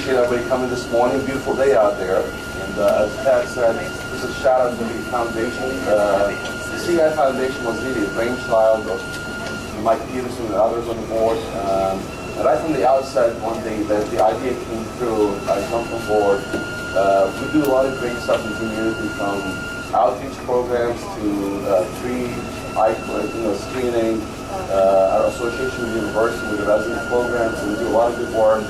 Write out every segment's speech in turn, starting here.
appreciate everybody coming this morning. Beautiful day out there. And as Pat said, this is a shout out to the foundation. The CI Foundation was really a brainchild of Mike Peterson and others on the board. And right from the outset, one day the idea came through, I jumped on board. We do a lot of great stuff in the community, from outreach programs to free screening, our association with the university with the resident programs, and we do a lot of good work.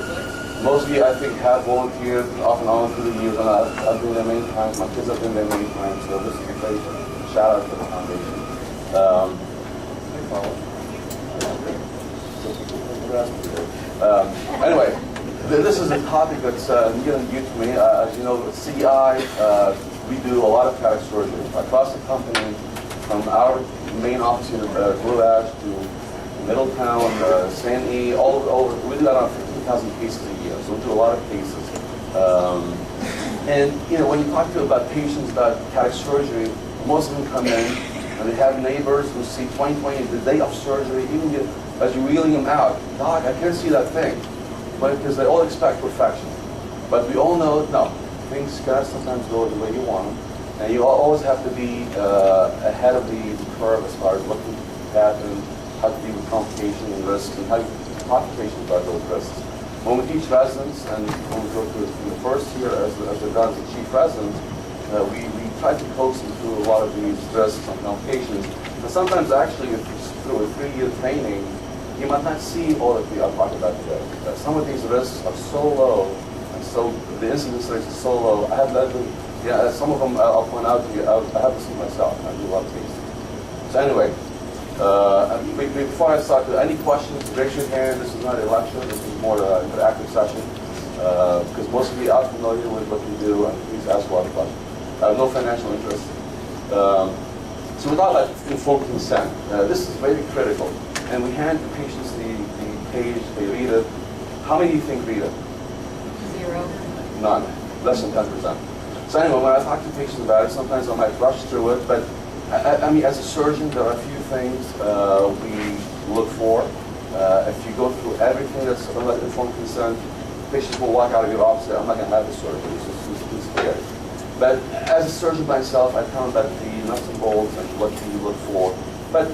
Most of you, I think, have volunteered off and on through the years, and I've been there many times. My kids have been there many times, so this is a great shout out to the foundation. Anyway, this is a topic that's near and dear to me. As you know, at CI, we do a lot of cardiac surgery across the company, from our main office in Blue Ash to Middletown, San E, all over. We do around 15,000 cases a year, so we do a lot of cases. And when you talk about patients about cardiac surgery, most of them come in and they have neighbors who see 20/20 the day of surgery, even as you're wheeling them out. Doc, I can't see that thing. But because they all expect perfection. But we all know, no, things cannot sometimes go the way you want them. And you always have to be ahead of the curve as far as looking at and how to deal with complications and risks, and how to talk to patients about those risks. When we teach residents, and when we go through the first year as they're done as a chief resident, we try to coach them through a lot of these risks and complications. And sometimes actually, if you're through a 3-year training, you might not see all that we are talking about today. Some of these risks are so low, and so the incidence rate is so low. I have led them, some of them I'll point out to you. I have this myself. I do a lot of cases. So anyway, before I start, any questions, raise your hand. This is not a lecture. This is more an interactive session, because most of you are familiar with what we do, and please ask a lot of questions. I have no financial interest. So we talk about informed consent. This is very critical. And we hand the patients the page, they read it. How many do you think read it? 0. None. Less than 10%. So anyway, when I talk to patients about it, sometimes I might rush through it, but I mean, as a surgeon, there are a few things we look for. If you go through everything that's about informed consent, patients will walk out of your office and say, I'm not going to have this surgery. It's scary. But as a surgeon myself, I found that the nuts and bolts and what you look for. But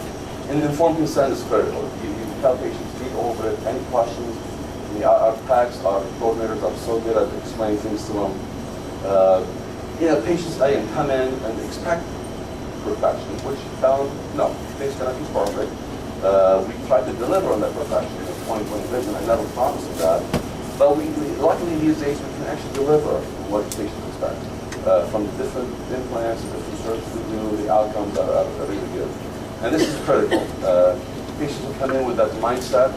informed consent is critical. You tell patients, read over it, any questions. Our PACs, our coordinators are so good at explaining things to them. Patients come in and expect perfection, which no, things cannot be perfect. We try to deliver on that perfection in 20/20 vision. I never promised that. But luckily these days we can actually deliver what patients expect. From the different implants, the different surgeries we do, the outcomes are really good. And this is critical. Patients will come in with that mindset.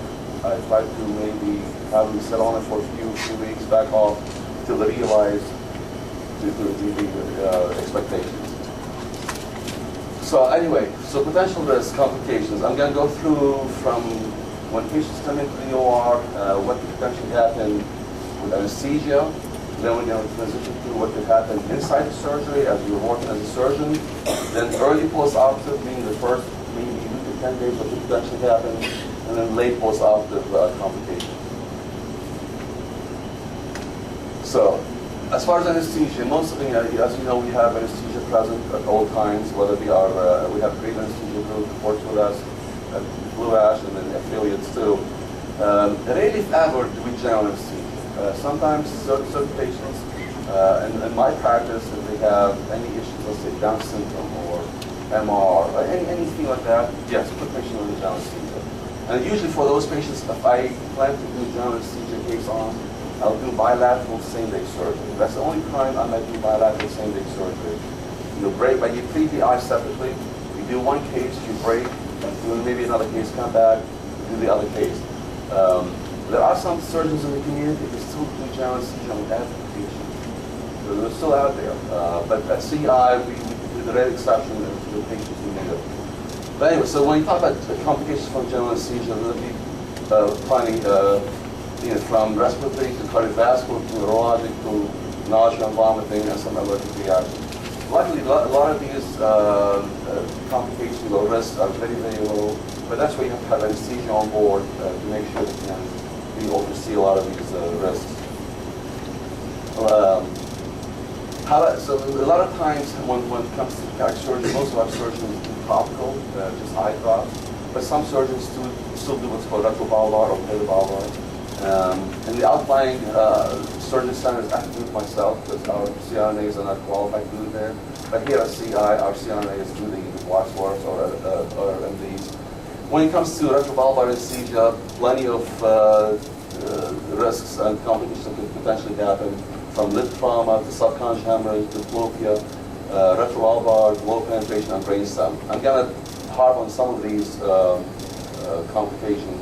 I try to maybe have them sit on it for a few weeks, back off, until they realize the expectations. So anyway, so potential risk, complications. I'm going to go through from when patients come into the OR, what could potentially happen with anesthesia. Then we're going to transition to what could happen inside the surgery as you're working as a surgeon. Then early post-operative, meaning the first maybe 2 to 10 days what could potentially happen, and then late post-operative complications. So, as far as anesthesia, most of the, as you know, we have anesthesia present at all times, whether we have great anesthesia group that works with us at Blue Ash and then affiliates too. Rarely if ever do we general anesthesia. Sometimes certain patients, in my practice, if they have any issues, let's say Down syndrome or MR or anything like that, yes, put patient on the general anesthesia. And usually for those patients, if I plan to do general anesthesia case on, I'll do bilateral same-day surgery. That's the only time I might do bilateral same-day surgery. You break, but you treat the eye separately. You do one case, you break, do maybe another case, come back, do the other case. There are some surgeons in the community that still do general anesthesia on every patient. So they're still out there. But at CI, we do the rare exception to the patients who need it. But anyway, so when you talk about the complications from general anesthesia, there'll be finding from respiratory to cardiovascular to neurologic to nausea and vomiting and some allergic reactions. Luckily, a lot of these complications or risks are very, very low, but that's why you have to have anesthesia on board to make sure that you can oversee a lot of these risks. So a lot of times when it comes to cataract surgery, most of our surgeons do topical, just eye drops. But some surgeons still do what's called retrovalvular or perivalvular. And the outlying surgeon centers, I have to do it myself because our CRNAs are not qualified to do it there. But here at CI, our CRNAs do the watch works or MDs. When it comes to retrovalvular anesthesia, plenty of risks and complications can potentially happen, from lip trauma to subconscious hemorrhage, diplopia, retrovalvular, low penetration, and brainstem. I'm going to harp on some of these complications.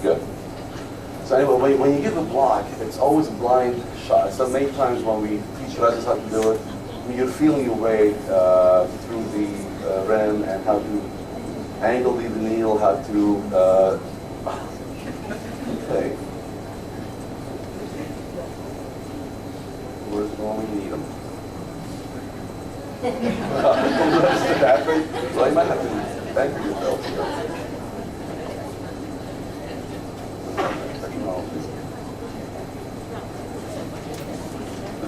Good. So anyway, when you give a block, it's always a blind shot. So many times when we teach residents how to do it, you're feeling your way through the rim and how to angle the needle, how to, okay. Where's the one we need them? So you might have to thank yourself here.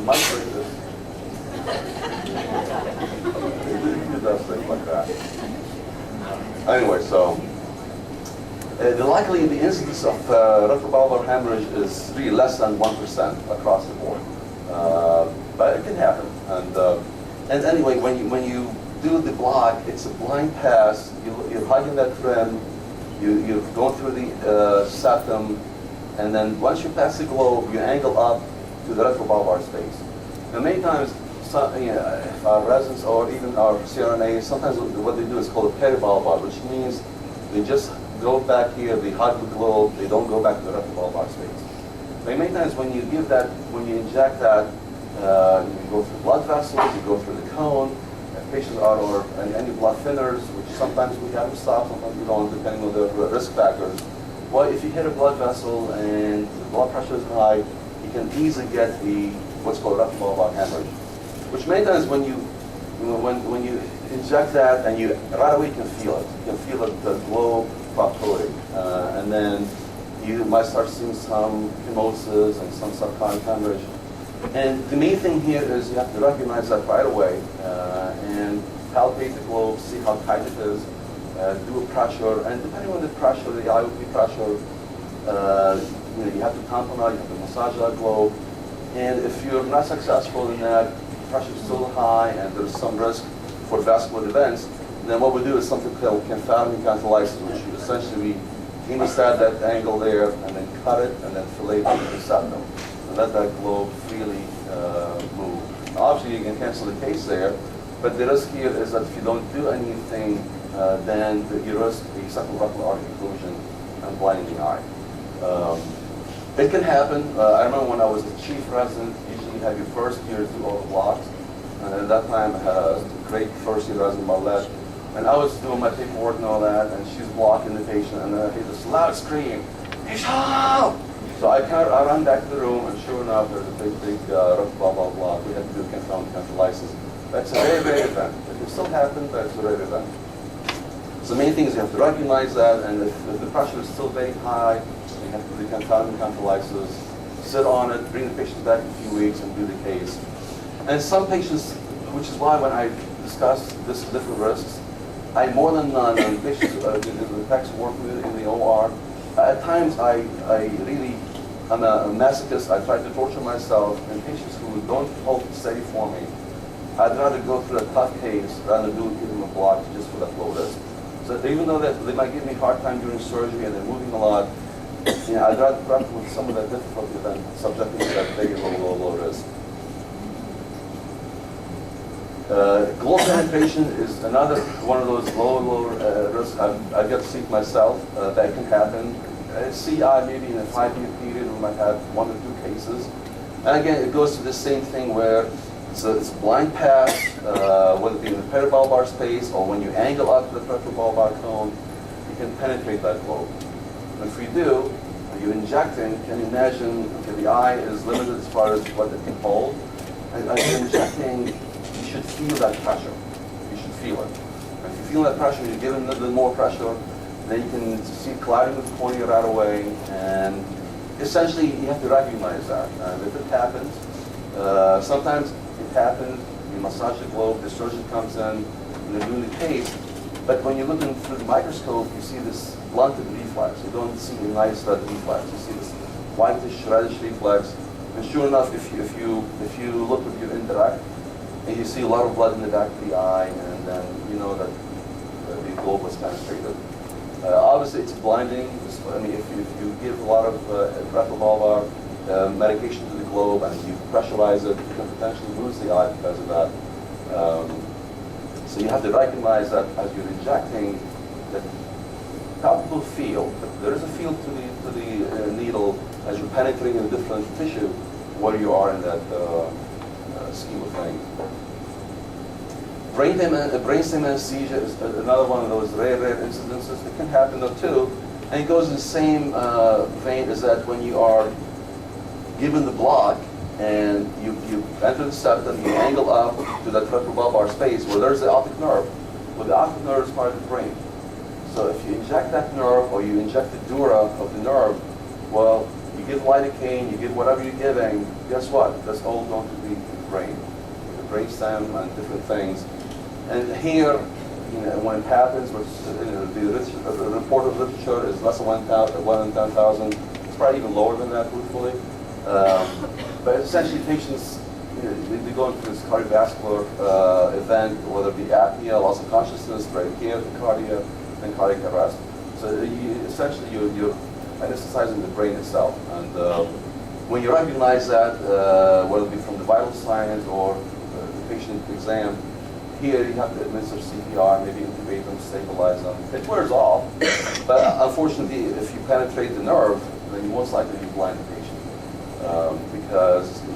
Might break this. It does things like that. Anyway, so the likely incidence of retrovalvular hemorrhage is really less than 1% across the board, but it can happen. And anyway, when you do the block, it's a blind pass. You're hugging that rim. You're going through the septum, and then once you pass the globe, you angle up to the retrovalvular space. And many times, our residents or even our CRNAs, sometimes what they do is called a perivalvular, which means they just go back here, they hug the globe, they don't go back to the retrovalvular space. But many times when you give that, when you inject that, you go through blood vessels, you go through the cone, patients are on any blood thinners, which sometimes we have to stop, sometimes we don't, depending on the risk factors. Well, if you hit a blood vessel and the blood pressure is high, you can easily get the what's called retrovalvular hemorrhage, which many times when you inject that and you right away you can feel it. You can feel the globe proptoting, and then you might start seeing some hemosis and some subconscious hemorrhage. And the main thing here is you have to recognize that right away and palpate the globe, see how tight it is, do a pressure, and depending on the pressure, the IOP pressure, you have to tamponade, you have to massage that globe. And if you're not successful in that, pressure is still high and there's some risk for vascular events, then what we do is something called cantharian cantholisis, which essentially we hemostat that angle there and then cut it and then fillet the septum and let that globe freely move. Now, obviously you can cancel the case there, but the risk here is that if you don't do anything, then you risk a second retinal artery occlusion and blinding the eye. It can happen. I remember when I was a chief resident, usually you have your first year do all the blocks. And at that time, I had a great first year resident, Marlette. And I was doing my paperwork and all that, and she's blocking the patient, and I hear this loud scream, Hisham! So I ran back to the room, and sure enough, there's a big retrovalvular block. We had to do cantharian cantholisis. That's a very rare event. It can still happen, but it's a rare event. So the main thing is you have to recognize that, and if the pressure is still very high, you have to do cantharian cantholisis, sit on it, bring the patient back in a few weeks, and do the case. And some patients, which is why when I discuss this different risks, I more than none, and patients, the techs work with in the OR, at times I'm a masochist. I try to torture myself, and patients who don't hold steady for me, I'd rather go through a tough case rather than give them a block just for that low risk. So even though that they might give me a hard time during surgery and they're moving a lot, I'd rather prep with some of that difficulty than subjecting to that very low risk. Globe penetration is another one of those low risks. I've got to see it myself. That can happen. CI, maybe in a 5-year period, we might have 1 or 2 cases. And again, it goes to the same thing where it's a blind pass, whether it be in the peribulbar space or when you angle up to the retrobulbar cone, you can penetrate that globe. And if you do, you're injecting, can you imagine, okay, the eye is limited as far as what it can hold. And as you're injecting, you should feel that pressure. You should feel it. And if you feel that pressure, you give it a little more pressure, then you can see clouding of the cornea right away. And essentially, you have to recognize that. And if it happens, sometimes it happens, you massage the globe, the surgeon comes in, and they're doing the case. But when you're looking through the microscope, you see this blunted reflex. You don't see a nice red reflex. You see this whitish, reddish reflex. And sure enough, if you look with your indirect, and you see a lot of blood in the back of the eye, and then you know that the globe was penetrated. Obviously, it's blinding. I mean, if you give a lot of retrobulbar medication to the globe and you pressurize it, you can potentially lose the eye because of that. So you have to recognize that as you're injecting, that palpable feel. There is a feel to the needle as you're penetrating a different tissue where you are in that scheme of things. Brainstem anesthesia is another one of those rare incidences. It can happen though too, and it goes in the same vein as that when you are given the block and you enter the septum, you angle up to that retrobulbar space where there's the optic nerve. Well, the optic nerve is part of the brain. So if you inject that nerve or you inject the dura of the nerve, well, you give lidocaine, you give whatever you're giving, guess what? That's all going to be the brain, the brainstem and different things. And here, when it happens, the reported literature is less than 1 in 10,000. It's probably even lower than that, truthfully. But essentially, patients, they go into this cardiovascular event, whether it be apnea, loss of consciousness, bradycardia, and cardiac arrest. So essentially, you're anesthetizing the brain itself. And when you recognize that, whether it be from the vital signs or the patient exam, here you have to administer CPR, maybe intubate them, stabilize them. It wears off, but unfortunately, if you penetrate the nerve, then you most likely you blind the patient because you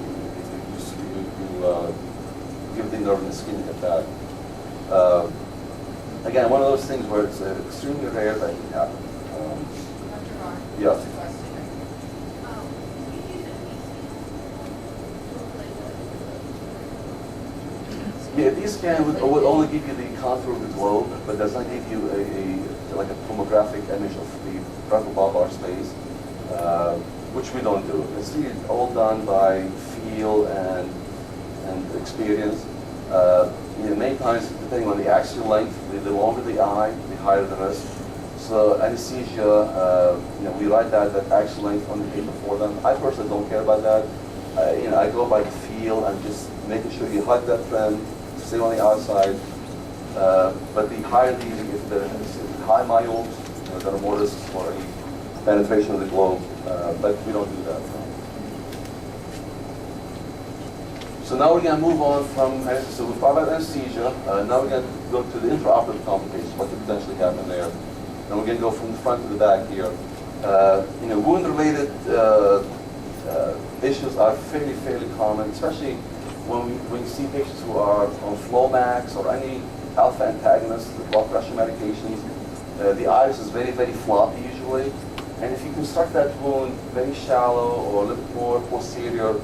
give the nerve an ischemic attack. Again, one of those things where it's extremely rare that can happen. Yeah. Yeah, this scan would only give you the contour of the globe, but does not give you like a tomographic image of the retrobulbar space, which we don't do. It's really all done by feel and experience. Many times, depending on the axial length, the longer the eye, the higher the risk. So anesthesia, we write that axial length on the paper for them. I personally don't care about that. I go by feel and just making sure you hug that trim, stay on the outside. But the higher if the high myomes, there are more risks for a penetration of the globe. But we don't do that. So now we're going to move on from, so we've talked about anesthesia. Now we're going to go to the intraoperative complications, what could potentially happen there. And we're going to go from the front to the back here. Wound-related issues are fairly common, especially when we see patients who are on Flomax or any alpha antagonists, the blood pressure medications. The iris is very floppy usually. And if you construct that wound very shallow or a little bit more posterior,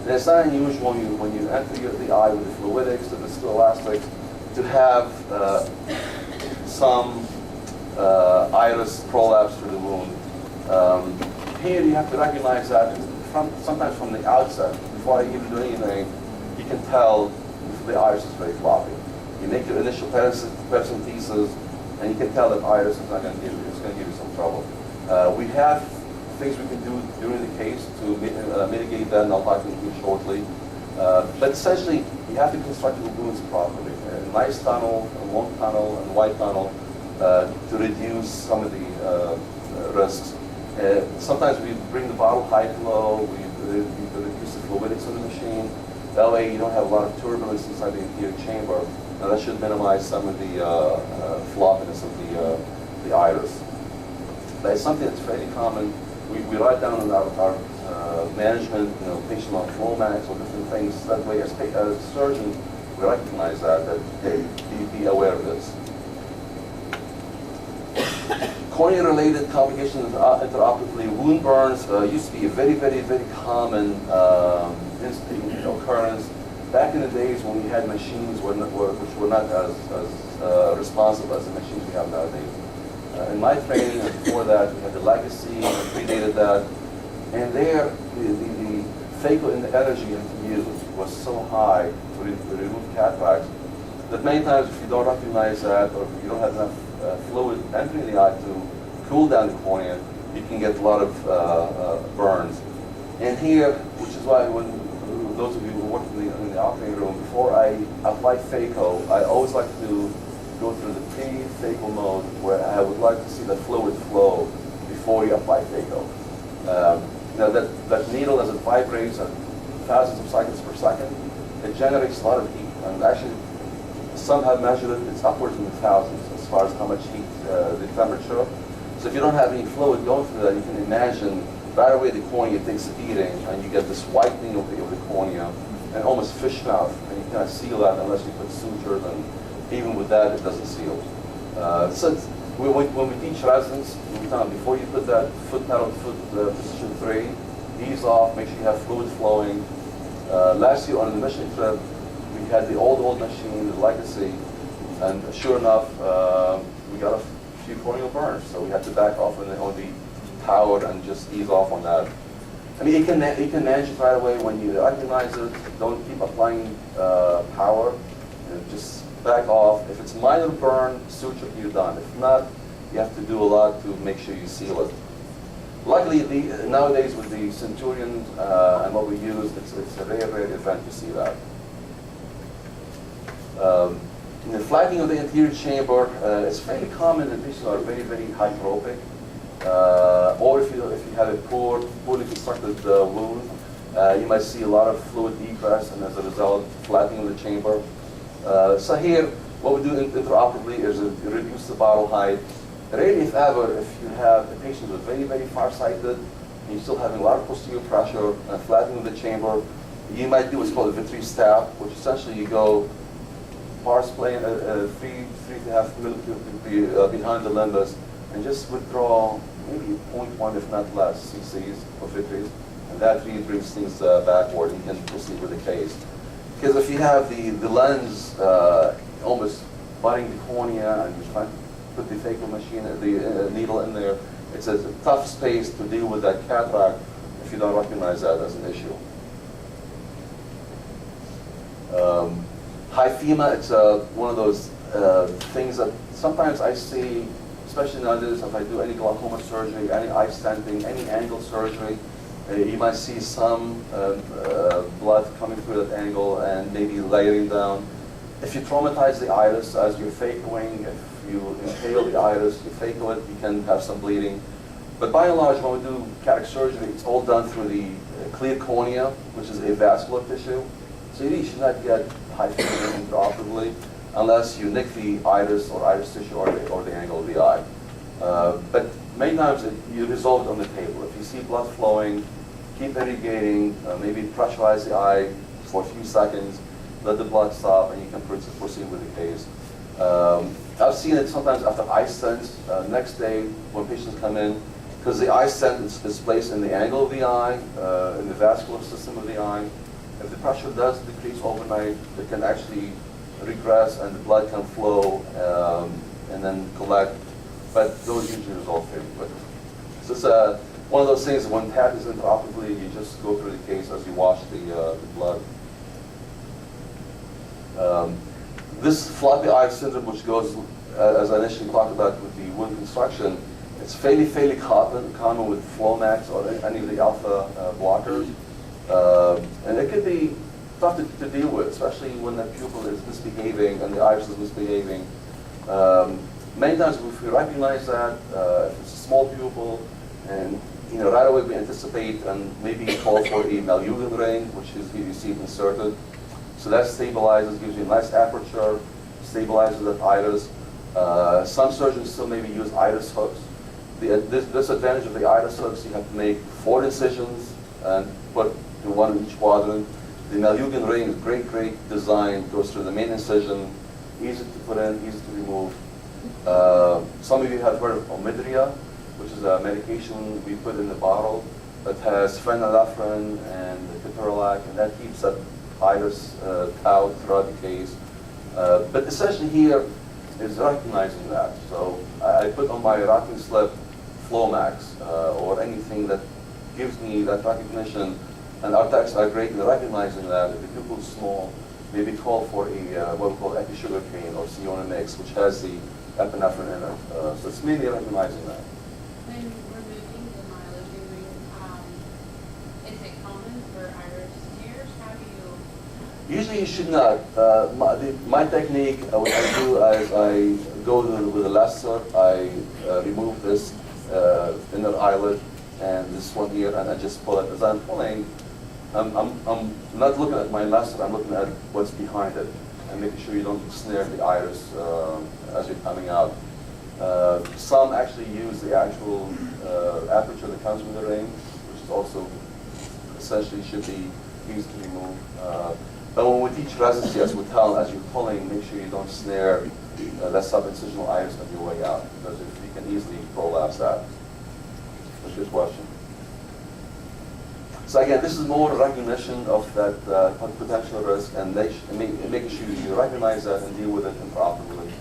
then it's not unusual when you enter the eye with the fluidics, the viscoelastics, to have some iris prolapse through the wound. Here you have to recognize that sometimes from the outset, before I even do anything, you can tell if the iris is very floppy. You make your initial paracentesis, and you can tell that iris is not going to give you, it's going to give you some trouble. We have things we can do during the case to mitigate that, and I'll talk to you shortly. But essentially, you have to construct the wounds properly. A nice tunnel, a long tunnel, and wide tunnel to reduce some of the risks. Sometimes we bring the bottle height low, we reduce the fluidics of the machine. That way you don't have a lot of turbulence inside the anterior chamber. And that should minimize some of the floppiness of the iris. That's something that's fairly common. We write down in our management, patient on Flomax or different things. That way, as a surgeon, we recognize that hey, be aware of this. Cornea-related complications intraoperatively, wound burns used to be a very, very, very common occurrence. Back in the days when we had machines which were not as responsive as the machines we have nowadays. In my training, and before that, we had the legacy, and predated that. And there, the phaco energy used was so high to remove cataracts that many times if you don't recognize that, or if you don't have enough fluid entering the eye to cool down the cornea, you can get a lot of burns. And here, which is why when those of you who work in the operating room, before I apply phaco, I always like to go through the pre-phaco mode where I would like to see the fluid flow before you apply phaco. That needle, as it vibrates at thousands of cycles per second, it generates a lot of heat. And actually, some have measured it, it's upwards in the thousands as far as how much heat, the temperature. So if you don't have any fluid going through that, you can imagine right away the cornea takes a beating and you get this whitening of the cornea and almost fish mouth. And you cannot seal that unless you put sutures, and even with that, it doesn't seal. So when we teach residents, we tell them before you put that foot pedal position 3, ease off, make sure you have fluid flowing. Last year on the mission trip, we had the old machine, the legacy, and sure enough, we got a few corneal burns. So we had to back off on the power and just ease off on that. I mean, you can manage it right away when you recognize it. Don't keep applying power. Just back off. If it's minor burn, suture, you're done. If not, you have to do a lot to make sure you seal it. Luckily, nowadays with the Centurion and what we use, it's a rare event to see that. In the flattening of the anterior chamber, it's fairly common that patients are very, very hyperopic. Or if you have a poorly constructed wound, you might see a lot of fluid egress, and as a result, flattening of the chamber. So here, what we do intraoperatively is reduce the bottle height. Rarely, if ever, if you have a patient who's very, very farsighted, and you're still having a lot of posterior pressure and flattening of the chamber, you might do what's called a vitreous stab, which essentially you go pars plane, 3.5 millimeters behind the limbus, and just withdraw maybe 0.1, if not less, cc's of vitreous, and that really brings things backward, and you can proceed with the case. Because if you have the lens almost butting the cornea and you're trying to put the phaco machine, the needle in there, it's a tough space to deal with that cataract if you don't recognize that as an issue. Hyphema, it's one of those things that sometimes I see, especially nowadays if I do any glaucoma surgery, any eye stenting, any angle surgery, you might see some blood coming through that angle and maybe layering down. If you traumatize the iris as you're phacoing, if you impale the iris, you phaco it, you can have some bleeding. But by and large, when we do cataract surgery, it's all done through the clear cornea, which is avascular tissue. So you really should not get hyphema intraoperatively unless you nick the iris or iris tissue or the angle of the eye. But many times you resolve it on the table. If you see blood flowing, keep irrigating, maybe pressurize the eye for a few seconds, let the blood stop, and you can proceed with the case. I've seen it sometimes after eye stents, next day when patients come in, because the eye stent is placed in the angle of the eye, in the vascular system of the eye. If the pressure does decrease overnight, it can actually regress and the blood can flow and then collect, but those usually resolve fairly quickly. So it's one of those things, when TAP is intraoperatively, you just go through the case as you wash the blood. This floppy eye syndrome, which goes, as I initially talked about with the wound construction, it's fairly common with Flomax or any of the alpha blockers. And it can be tough to deal with, especially when the pupil is misbehaving and the iris is misbehaving. Many times if we recognize that, if it's a small pupil, and right away we anticipate and maybe call for a Malyugin ring, which is here you see it inserted. So that stabilizes, gives you a nice aperture, stabilizes the iris. Some surgeons still maybe use iris hooks. The disadvantage of the iris hooks, you have to make 4 incisions and put one in each quadrant. The Malyugin ring is great design, goes through the main incision, easy to put in, easy to remove. Some of you have heard of Omidria, which is a medication we put in the bottle that has phenylephrine and ketorolac, and that keeps that iris out throughout the case. But essentially here is recognizing that. So I put on my rocking slip Flomax or anything that gives me that recognition, and our techs are great in recognizing that. If the pupil is small, maybe call for a what we call episugarcane or Siona mix, which has the epinephrine in it. So it's mainly recognizing that. When removing the Malyugin ring, is it common for iris tears? How do you? Usually you should not. My technique, what I do is I go with a laser, I remove this inner eyelid and this one here, and I just pull it. As I'm pulling, I'm not looking at my laser, I'm looking at what's behind it and making sure you don't snare the iris as you're coming out. Some actually use the actual aperture that comes with the ring, which is also essentially should be easy to remove. But when we teach residency, yes, we tell as you're pulling, make sure you don't snare that subincisional iris on your way out, because if you can easily prolapse that. That's your question. So again, this is more recognition of that potential risk and making sure you recognize that and deal with it improperly.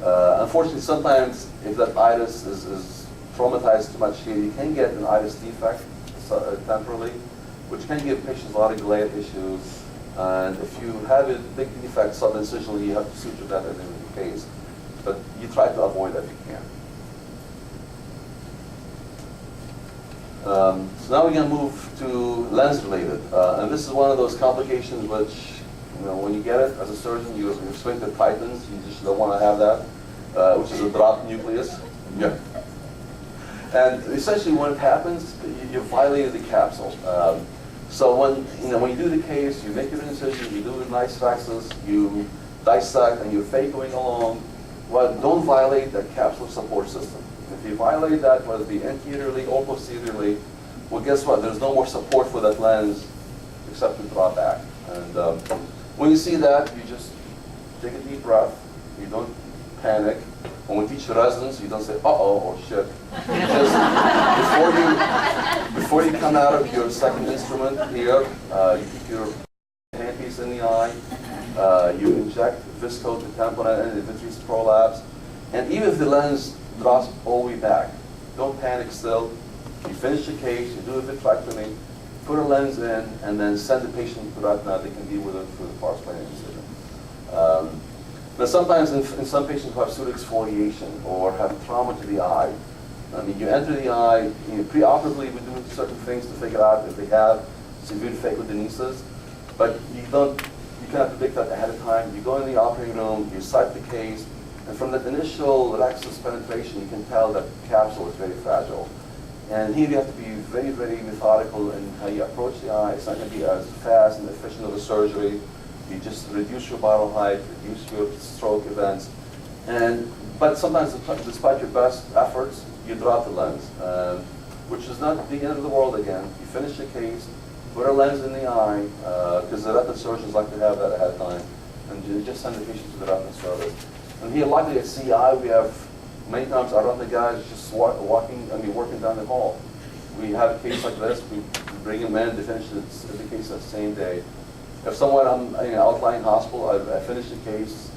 Unfortunately, sometimes if that iris is traumatized too much here, you can get an iris defect temporarily, which can give patients a lot of glare issues. And if you have a big defect subincisionally, you have to suture that in the case. But you try to avoid that if you can. So now we're going to move to lens-related. And this is one of those complications which, when you get it as a surgeon, your sphincter tightens. You just don't want to have that, which is a dropped nucleus. Yeah. And essentially when it happens, you violated the capsule. So when you do the case, you make your incision, you do the nice fractures, you dissect, and you're phacoing along. Well, don't violate that capsular support system. If you violate that, whether it be anteriorly or posteriorly, well, guess what? There's no more support for that lens except to draw back. And when you see that, you just take a deep breath. You don't panic. When we teach residents, you don't say, uh-oh, or shit. You just, before you come out of your second instrument here, you keep your handpiece in the eye, you inject visco to tamponade and the vitreous prolapse, and even if the lens drops all the way back, don't panic still. You finish the case, you do a vitrectomy, put a lens in, and then send the patient to retina. They can deal with it through the pars plana incision. Now sometimes in some patients who have pseudoexfoliation or have trauma to the eye, I mean, you enter the eye, preoperatively we do certain things to figure out if they have severe phacodenesis, but you cannot predict that ahead of time. You go in the operating room, you sight the case, and from that initial rexus penetration, you can tell that the capsule is very fragile. And here you have to be very, very methodical in how you approach the eye. It's not going to be as fast and efficient of a surgery. You just reduce your bottle height, reduce your stroke events. But sometimes, despite your best efforts, you drop the lens, which is not the end of the world again. You finish the case, put a lens in the eye, because the retina surgeons like to have that ahead of time, and you just send the patient to the retina service. And here, luckily at CI, we have many times our retina guys just working down the hall. We have a case like this, we bring them in, they finish the case that same day. If someone in an outlying hospital, I finish the case,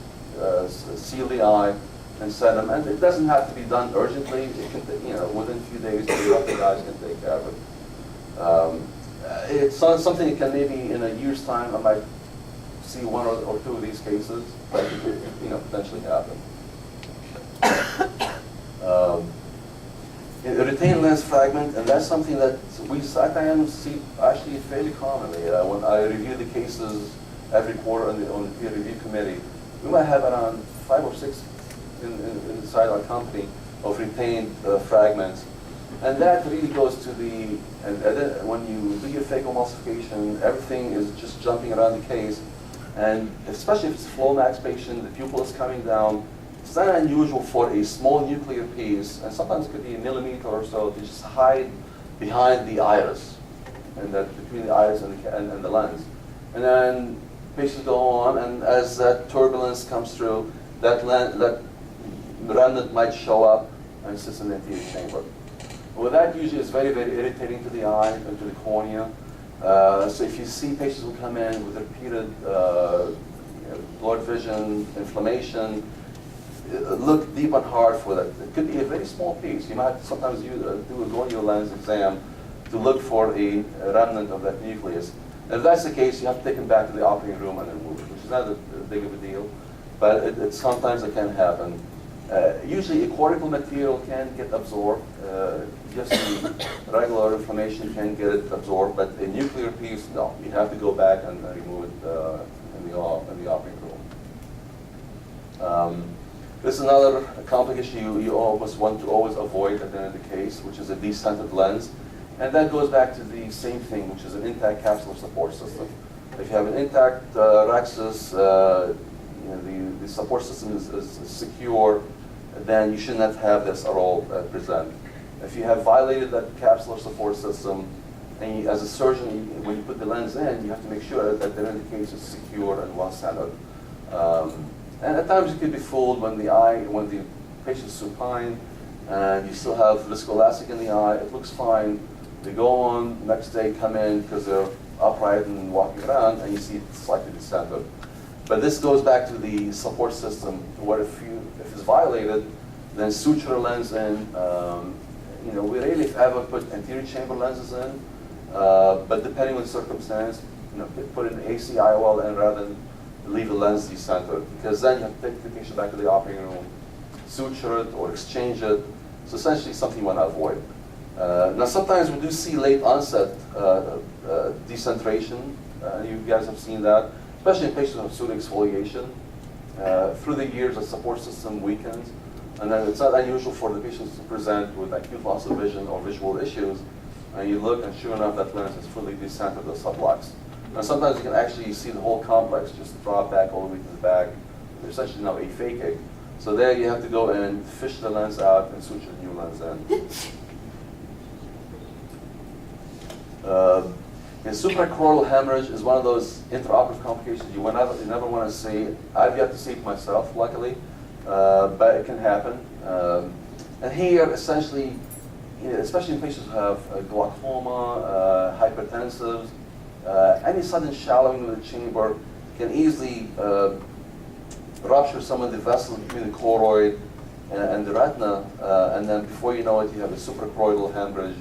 seal the eye, and send them. And it doesn't have to be done urgently. It can, within a few days, the other guys can take care of it. It's something that can maybe in a year's time, I might see one or two of these cases, but it could, potentially happen. A retained lens fragment, and that's something that we sometimes see actually fairly commonly. When I review the cases every quarter on the peer review committee, we might have around 5 or 6 inside our company of retained fragments. And that really goes to when you do your phaco emulsification, everything is just jumping around the case. And especially if it's a Flomax patient, the pupil is coming down, it's not unusual for a small nuclear piece, and sometimes it could be a millimeter or so, to just hide behind the iris, and that between the iris and the lens. And then patients go on, and as that turbulence comes through, that remnant might show up and sits in the anterior chamber. Well, that usually is very, very irritating to the eye and to the cornea. So if you see patients who come in with repeated blurred vision, inflammation, look deep and hard for that. It could be a very small piece. You might sometimes do a gonial lens exam to look for a remnant of that nucleus. And if that's the case, you have to take them back to the operating room and remove it, which is not a big of a deal, but sometimes it can happen. Usually a cortical material can get absorbed. Just the regular inflammation can get it absorbed, but a nuclear piece, no. You have to go back and remove it in the operating room. This is another complication you always want to always avoid at the end of the case, which is a decentered lens. And that goes back to the same thing, which is an intact capsular support system. If you have an intact rhexis, the support system is secure, then you should not have this at all present. If you have violated that capsular support system, and as a surgeon, when you put the lens in, you have to make sure that the end of the case is secure and well-centered. And at times you could be fooled when the patient's supine, and you still have viscoelastic in the eye, it looks fine. They go on, next day come in because they're upright and walking around, and you see it's slightly decentered. But this goes back to the support system, where if it's violated, then suture a lens in. We rarely, if ever, put anterior chamber lenses in, but depending on the circumstance, put an ACIOL in rather than leave the lens decentered, because then you have to take the patient back to the operating room, suture it or exchange it. So essentially something you want to avoid. Now sometimes we do see late onset decentration. You guys have seen that, especially in patients with pseudoexfoliation. Through the years, the support system weakens, and then it's not unusual for the patients to present with acute loss of vision or visual issues, and you look, and sure enough, that lens is fully decentered or subluxed. And sometimes you can actually see the whole complex just drop back all the way to the back. They're essentially now aphakic. So there you have to go and fish the lens out and suture a new lens in. Suprachoroidal hemorrhage is one of those intraoperative complications you never want to see. I've yet to see it myself, luckily, but it can happen. And here, essentially, especially in patients who have glaucoma, hypertensives, any sudden shallowing of the chamber can easily rupture some of the vessels between the choroid and the retina, and then before you know it, you have a suprachoroidal hemorrhage.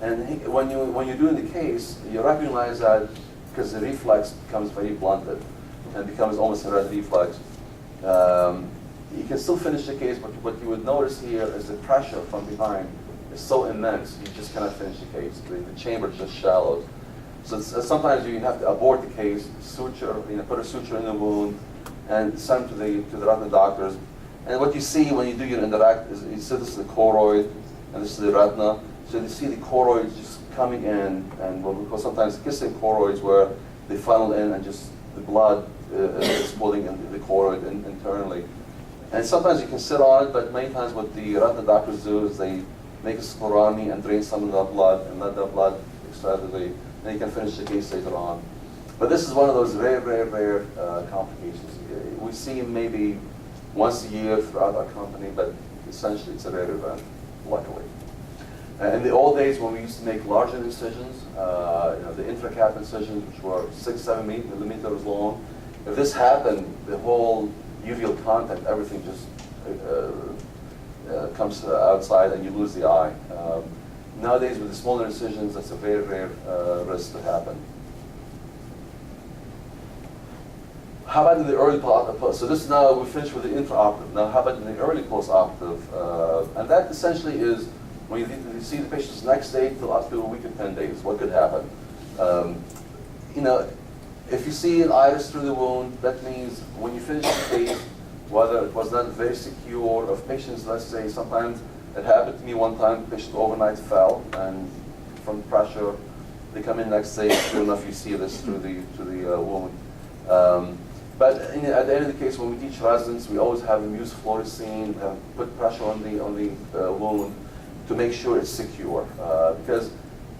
And when you're doing the case, you recognize that because the reflex becomes very blunted and becomes almost a red reflex. You can still finish the case, but what you would notice here is the pressure from behind is so immense, you just cannot finish the case. The chamber just shallows. So sometimes you have to abort the case, suture, put a suture in the wound, and send to the retina doctors. And what you see when you do your interact is you see this is the choroid, and this is the retina. So you see the choroids just coming in, and what we call sometimes kissing choroids, where they funnel in and just the blood is pulling into the choroid internally. And sometimes you can sit on it, but many times what the retina doctors do is they make a sclerotomy and drain some of that blood and let that blood extravasely, and you can finish the case later on. But this is one of those very, very rare complications. We see maybe once a year throughout our company, but essentially it's a rare event, luckily. In the old days when we used to make larger incisions, the intracap incisions, which were 6-7 millimeters long, if this happened, the whole uveal content, everything just comes outside and you lose the eye. Nowadays with the smaller incisions, that's a very rare risk to happen. How about in the early so this now we finished with the intraoperative. Now how about in the early postoperative? And that essentially is when you see the patient's next day till up to a week and 10 days. What could happen? You know, if you see an iris through the wound, that means when you finish the case, whether it was not very secure, or if patients, let's say, sometimes it happened to me one time, the patient overnight fell, and from pressure, they come in next day, sure enough, you see this through the wound. But at the end of the case, when we teach residents, we always have them use fluorescein, put pressure on the wound to make sure it's secure. Because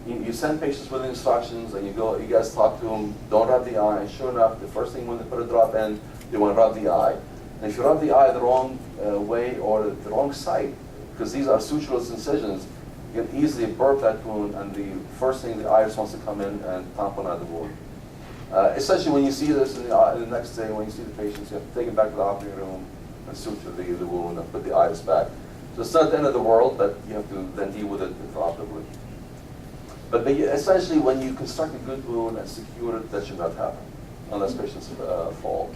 you send patients with instructions, and you guys talk to them, don't rub the eye, and sure enough, the first thing when they put a drop in, they want to rub the eye. And if you rub the eye the wrong way or the wrong site, because these are sutureless incisions, you can easily burp that wound, and the first thing the iris wants to come in and tamponade the wound. Essentially, when you see this in the next day, when you see the patients, you have to take it back to the operating room and suture the wound and put the iris back. So it's not the end of the world, but you have to then deal with it intraoperatively. But essentially, when you construct a good wound and secure it, that should not happen unless patients fall.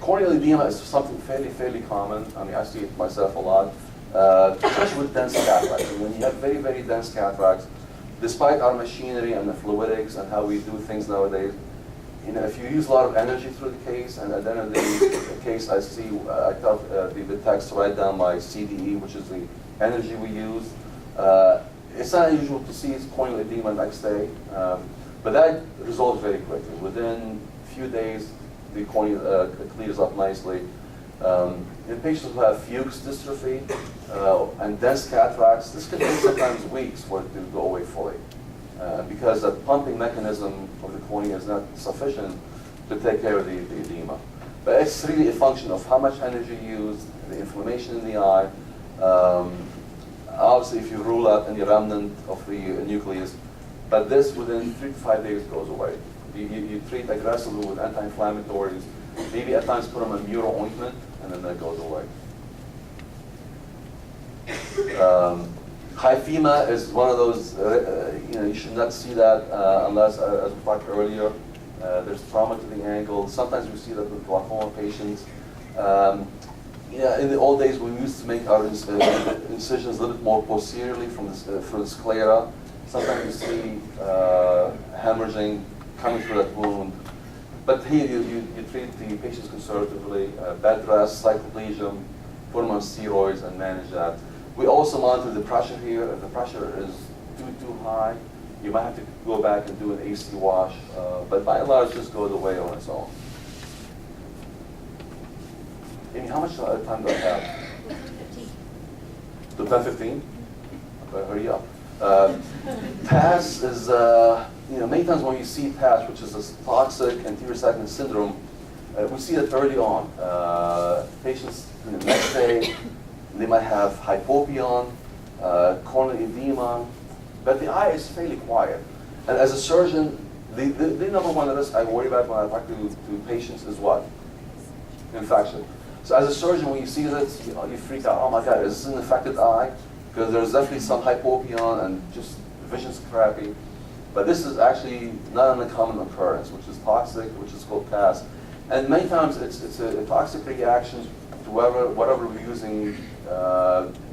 Corneal edema is something fairly common. I mean, I see it myself a lot, especially with dense cataracts. And when you have very, very dense cataracts, despite our machinery and the fluidics and how we do things nowadays, you know, if you use a lot of energy through the case, and at the end of the case, I tell the techs to write down my CDE, which is the energy we use. It's not unusual to see corneal edema next day, but that resolves very quickly. Within a few days, the cornea clears up nicely. In patients who have Fuchs dystrophy and dense cataracts, this can take sometimes weeks for it to go away fully, because the pumping mechanism of the cornea is not sufficient to take care of the edema. But it's really a function of how much energy you use, the inflammation in the eye. Obviously, if you rule out any remnant of the nucleus, but this within 3 to 5 days goes away. You treat aggressively with anti-inflammatories, maybe at times put them on mural ointment, and then that goes away. Hyphema is one of those, you should not see that unless, as we talked earlier, there's trauma to the ankle. Sometimes we see that with glaucoma patients. In the old days, we used to make our incisions a little bit more posteriorly from the sclera. Sometimes you see hemorrhaging coming through that wound. But here you treat the patients conservatively, bed rest, cycloplegia, put them on steroids and manage that. We also monitor the pressure here. If the pressure is too high, you might have to go back and do an AC wash. But by and large, just goes away on its own. Amy, how much time do I have? 15. To 10:15? Okay, hurry up. PAS is, many times when you see PAS, which is a toxic anterior segment syndrome, we see it early on. Patients, the next day, they might have hypopyon, corneal edema, but the eye is fairly quiet. And as a surgeon, the number one risk I worry about when I talk to patients is what? Infection. So as a surgeon, when you see this, you freak out. Oh my God, is this an infected eye? Because there's definitely some hypopyon and just vision's crappy. But this is actually not an uncommon occurrence, which is toxic, which is called PAS. And many times it's a toxic reaction to whatever we're using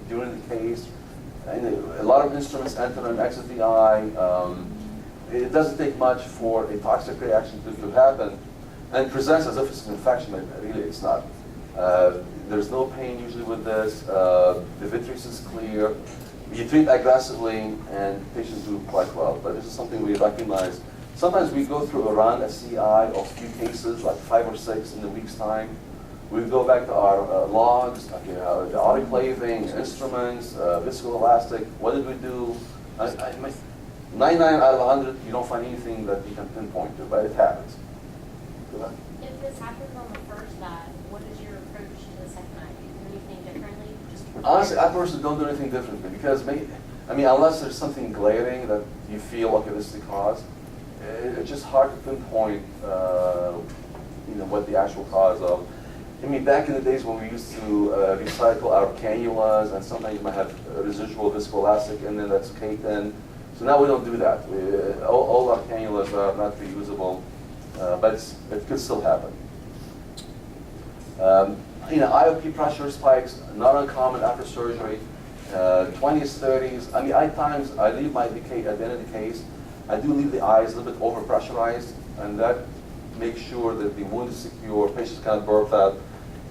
during the case. And a lot of instruments enter and exit the eye. It doesn't take much for a toxic reaction to happen, and presents as if it's an infection, but really it's not. There's no pain usually with this. The vitreous is clear. You treat aggressively, and patients do quite well. But this is something we recognize. Sometimes we go through around a CI of a few cases, like 5 or 6 in a week's time. We go back to our logs, like, the autoclaving, instruments, viscoelastic. What did we do? 99 out of 100, you don't find anything that you can pinpoint to, but it happens. If this happens on the first eye, what is your approach to the second eye? Do you do anything differently? Honestly, I personally don't do anything differently because, unless there's something glaring that you feel, okay, this is the cause, it's just hard to pinpoint, what the actual cause of. Back in the days when we used to recycle our cannulas, and sometimes you might have residual viscoelastic, and then that's caked in. So now we don't do that. All our cannulas are not reusable. but it could still happen. IOP pressure spikes, not uncommon after surgery. 20s, 30s. I mean, at times I leave my at the end of the case, I do leave the eyes a little bit over pressurized, and that makes sure that the wound is secure. Patients can't burp out.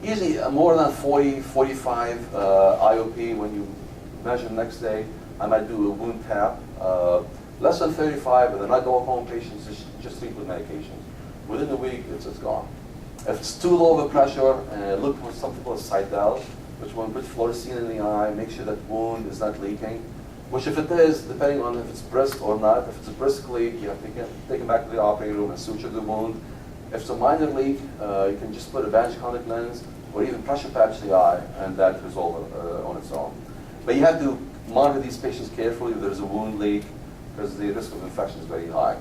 Usually more than 40, 45 IOP. When you measure the next day, I might do a wound tap. Less than 35, and then I go home. Patients just treat with medications. Within a week, it's gone. If it's too low of a pressure, look for something called Seidel, which one put fluorescein in the eye, make sure that wound is not leaking. Which if it is, depending on if it's brisk or not, if it's a brisk leak, you have to take it back to the operating room and suture the wound. If it's a minor leak, you can just put a Vaginoconic lens or even pressure patch the eye, and that resolves on its own. But you have to monitor these patients carefully if there's a wound leak, because the risk of infection is very high.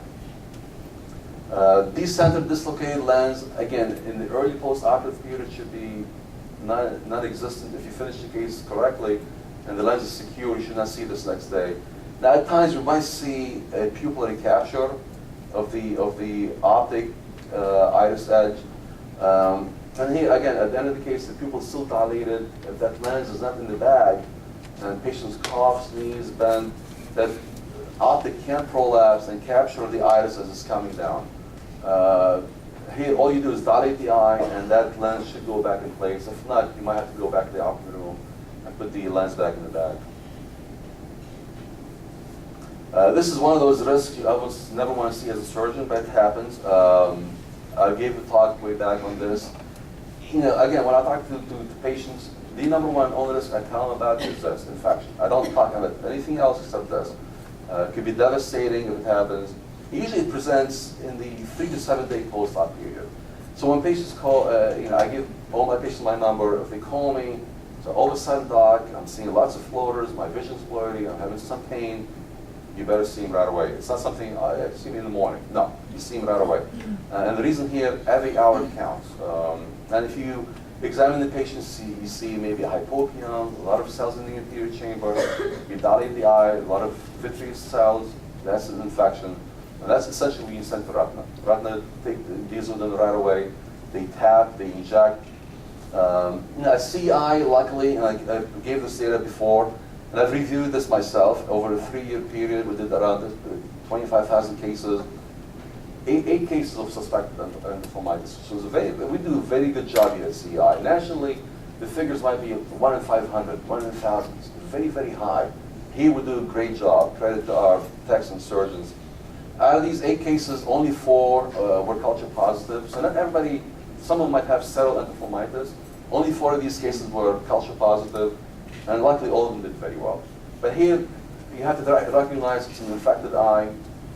Decentered dislocated lens, again, in the early post-operative period should be non-existent. If you finish the case correctly and the lens is secure, you should not see this next day. Now, at times you might see a pupillary capture of the optic iris edge. And here, again, at the end of the case, the pupil is still dilated. If that lens is not in the bag, and patients cough, sneeze, bend, that optic can prolapse and capture the iris as it's coming down. Here, all you do is dilate the eye, and that lens should go back in place. If not, you might have to go back to the operating room and put the lens back in the bag. This is one of those risks I would never want to see as a surgeon, but it happens. I gave a talk way back on this. Again, when I talk to patients, the number one only risk I tell them about is this, infection. I don't talk about anything else except this. It could be devastating if it happens. Usually it presents in the 3 to 7 day post-op period. So when patients call, I give all my patients my number. If they call me, so all of a sudden, doc, I'm seeing lots of floaters, my vision's blurry, I'm having some pain, you better see him right away. It's not something, see me in the morning. No, you see him right away. And the reason here, every hour counts. And if you examine the patient, you see maybe a hypopion, a lot of cells in the anterior chamber, you dilate the eye, a lot of vitreous cells, that's an infection. And that's essentially when you send to retina. Retina deals with them right away. They tap, they inject. CI, luckily, and I gave this data before, and I've reviewed this myself over a 3-year period. We did around 25,000 cases, 8 cases of suspected endophthalmitis. So we do a very good job here at CI. Nationally, the figures might be 1 in 500, 1 in 1,000. It's very, very high. Here we do a great job. Credit to our techs and surgeons. Out of these 8 cases, only 4 were culture positive. So not everybody, some of them might have settled endophthalmitis. Only 4 of these cases were culture positive, and luckily all of them did very well. But here, you have to recognize it's an infected eye,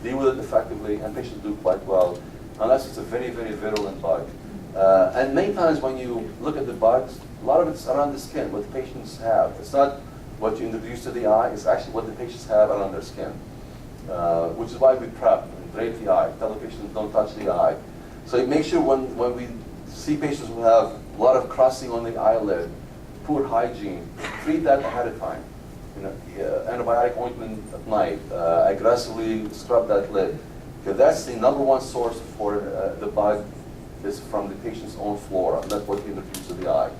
deal with it effectively, and patients do quite well, unless it's a very, very virulent bug. And many times when you look at the bugs, a lot of it's around the skin, what the patients have. It's not what you introduce to the eye, it's actually what the patients have around their skin. Which is why we prep and drape the eye, tell the patients don't touch the eye. So make sure when we see patients who have a lot of crusting on the eyelid, poor hygiene, treat that ahead of time. Antibiotic ointment at night, aggressively scrub that lid. Because that's the number one source for the bug is from the patient's own flora, and that's what we introduce to the eye.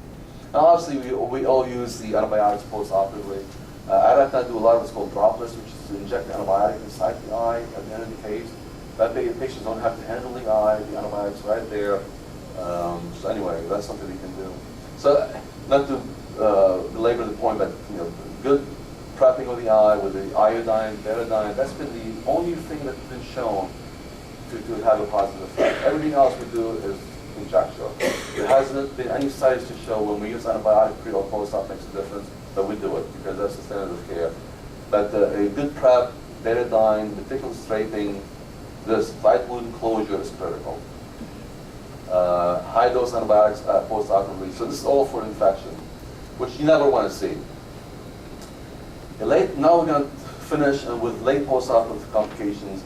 Now obviously we all use the antibiotics post-operatively. I like to do a lot of what's called droplets, which is to inject the antibiotic inside the eye at the end of the case. That way patients don't have to handle the eye, the antibiotic's right there. So anyway, that's something we can do. So not to belabor the point, but good prepping of the eye with the iodine, betadine, that's been the only thing that's been shown to have a positive effect. Everything else we do is conjecture. There hasn't been any studies to show when we use antibiotic pre or post-op makes a difference, but we do it because that's the standard of care. But a good prep, betadine, meticulous draping, this tight wound closure is critical. High dose antibiotics post-operatively. So this is all for infection, which you never want to see. Now we're going to finish with late post-operative complications.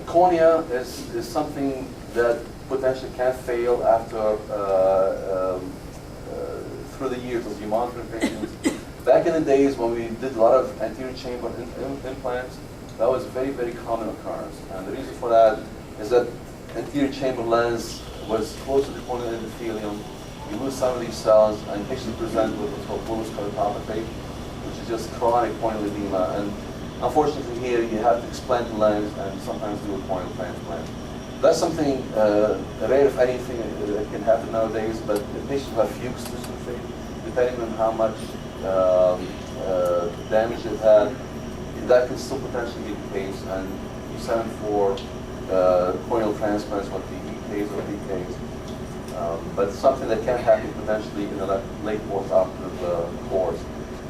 Cornea is something that potentially can fail after through the years as you monitor patients. Back in the days when we did a lot of anterior chamber implants, that was a very, very common occurrence. And the reason for that is that anterior chamber lens was close to the corneal endothelium. You lose some of these cells, and patients present with what's called bullous keratopathy, which is just chronic corneal edema. And unfortunately here, you have to explant the lens and sometimes do a corneal transplant. That's something rare, if anything, that can happen nowadays, but the patients who have fuchs dystrophy, depending on how much damage they've had, that can still potentially be the case, and you send them for corneal transplants with the EKs or DKs. But it's something that can happen potentially in the late post-operative course.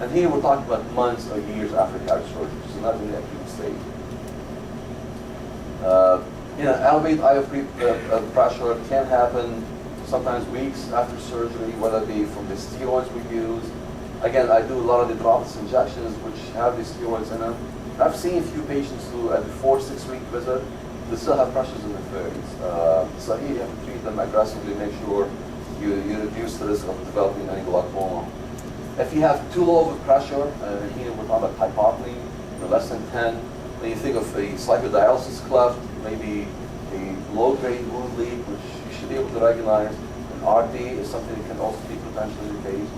And here we're talking about months or years after cataract surgery, so not in the acute stage. Elevated eye pressure can happen sometimes weeks after surgery, whether it be from the steroids we use. Again, I do a lot of the dropless injections which have the steroids in them. I've seen a few patients who at the 4-6 week visit, they still have pressures in their 30s. So here you have to treat them aggressively, make sure you reduce the risk of developing any glaucoma. If you have too low of a pressure, and here we're talking about hypotony, less than 10, then you think of a cyclodialysis cleft, maybe a low-grade wound leak, which you should be able to recognize. An RD is something that can also be potentially the case.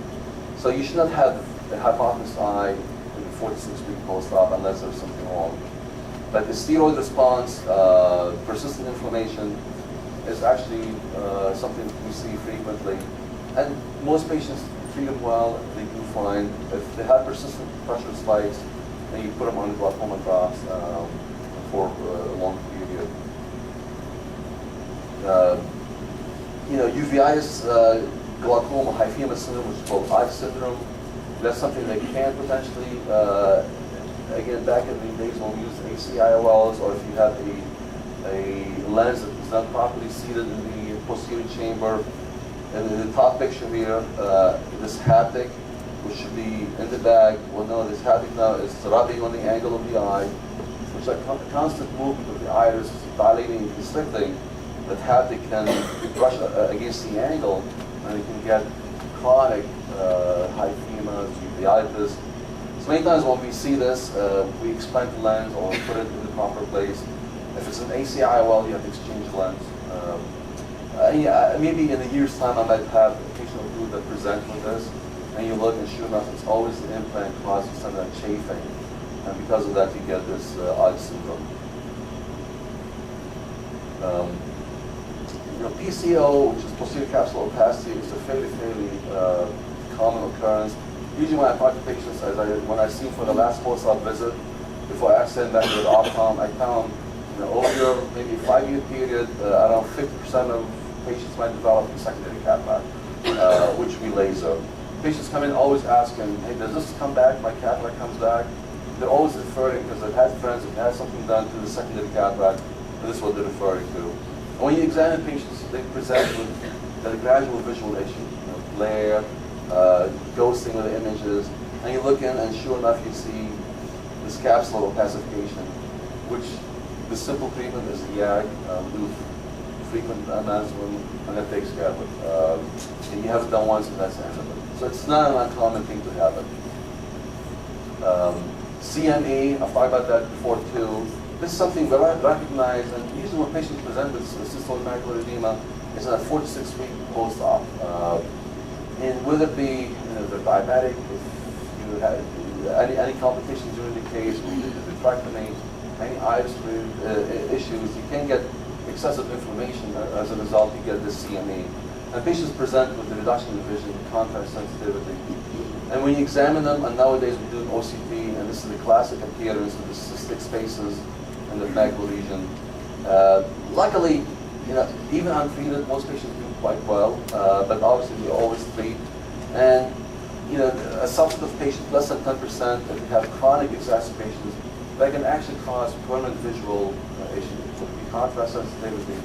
So you should not have a hypotenuse eye in the 4 to 6 week post-op unless there's something wrong. But the steroid response, persistent inflammation, is actually something we see frequently. And most patients treat them well, they do fine. If they have persistent pressure spikes, then you put them on glaucoma drops for a long period. Uveitis, glaucoma, hyphema syndrome, which is called eye syndrome. That's something that can potentially, again, back in the days when we used ACIOLs, or if you have a lens that is not properly seated in the posterior chamber. And in the top picture here, this haptic, which should be in the bag. Well, no, this haptic now is rubbing on the angle of the eye, which is a constant movement of the iris, dilating and constricting. That haptic can brush against the angle, and you can get chronic hyphema, uveitis. So many times when we see this, we explant the lens or put it in the proper place. If it's an ACIOL, you have to exchange lens. Maybe in a year's time, I might have a patient or two that present with this, and you look, and sure enough, it's always the implant causing some of that chafing, and because of that, you get this eye syndrome. PCO, which is posterior capsular opacity, is a fairly common occurrence. Usually when I talk to patients, when I see them for the last post-op visit, before I send back to the optom, I tell them, over maybe a 5-year period, around 50% of patients might develop a secondary cataract, which we laser. Patients come in always asking, hey, does this come back? My cataract comes back. They're always referring, because they've had friends who've had something done to the secondary cataract, and this is what they're referring to. And when you examine patients, they present with a gradual visual issue, glare, ghosting of the images, and you look in, and sure enough, you see this capsular opacification, which the simple treatment is the YAG, do frequent amounts of them, and that takes care of it. And you have it done once, and that's the end of it. So it's not an uncommon thing to have it. CME, I've talked about that before too. This is something we recognize, and usually when patients present with cystoid macular edema, it's a 4 to 6 week post-op. And whether it be they're diabetic, if you have any complications during the case, vitrectomy, any iris issues, you can get excessive inflammation. As a result, you get this CME. And patients present with the reduction in vision, contrast sensitivity. And when you examine them, and nowadays we do an OCT, and this is the classic appearance of the cystic spaces in the macular region. Luckily, even untreated, most patients do quite well, but obviously we always treat. And a subset of patients, less than 10%, if they have chronic exacerbations, that can actually cause permanent visual issues. So it could be contrast sensitivity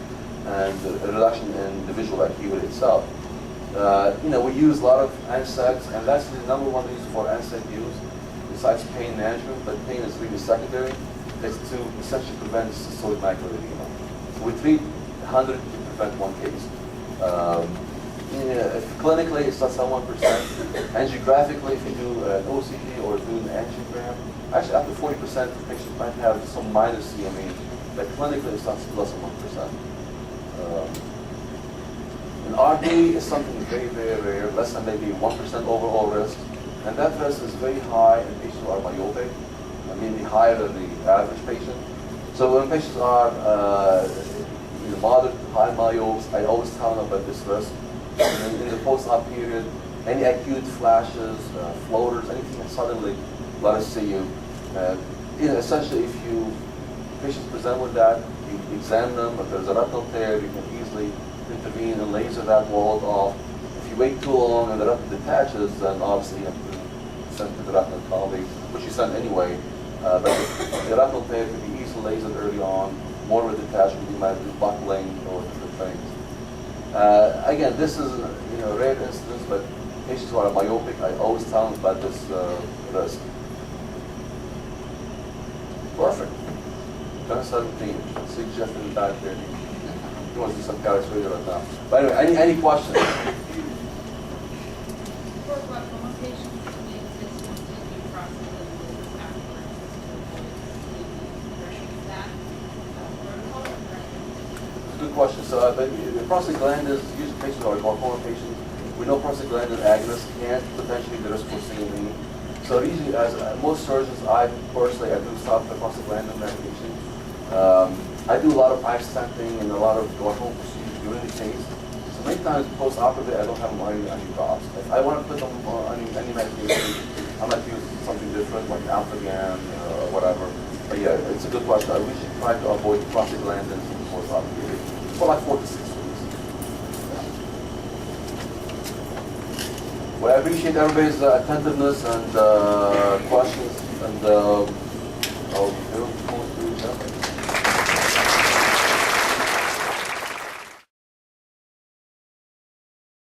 and a reduction in the visual acuity itself. We use a lot of NSAIDs, and that's the number one reason for NSAID use, besides pain management, but pain is really secondary. It's to essentially prevent cystoid macular edema. So we treat 100 to prevent one case. Clinically, it's less than 1%. Angiographically, if you do an OCT or do an angiogram, actually up to 40% of patients might have some minor CME, but clinically it's less than 1%. And RD is something very, very rare, less than maybe 1% overall risk. And that risk is very high in patients who are myopic, meaning higher than the average patient. So when patients are moderate to high myopes, I always tell them about this risk. And in the post-op period, any acute flashes, floaters, anything that suddenly let us see you. Essentially, if patients present with that, you examine them. If there's a retinal tear, you can easily intervene and laser that wall off. If you wait too long and the retina detaches, then obviously you have to send to the retinal colleague, which you send anyway. But the retinal tear can be easily lasered early on. More of a detachment, you might do buckling or different things. Again, this is a rare instance, but patients who are myopic, I always tell them about this risk. Perfect. John 17. See Jeff in the back there. He wants to do some carrots radio right now. But anyway, any questions? For glaucoma patients, we discontinue prostaglandins afterwards to avoid maybe that protocol or correct? Good question. So the prostaglandins, usually patients who are glaucoma patients, we know prostaglandin agonists can potentially be the risk for CME. So usually, as most surgeons, I personally do stop the prostaglandin medication. I do a lot of eye stenting and a lot of glaucoma procedures during the case. So many times post-operatively, I don't have them on any drops. If I want to put them on any medication, I might use something different like Alphagan or whatever. But yeah, it's a good question. We should try to avoid prostaglandins in the post-operative for like 4 to 6 weeks. Well, I appreciate everybody's attentiveness and questions, and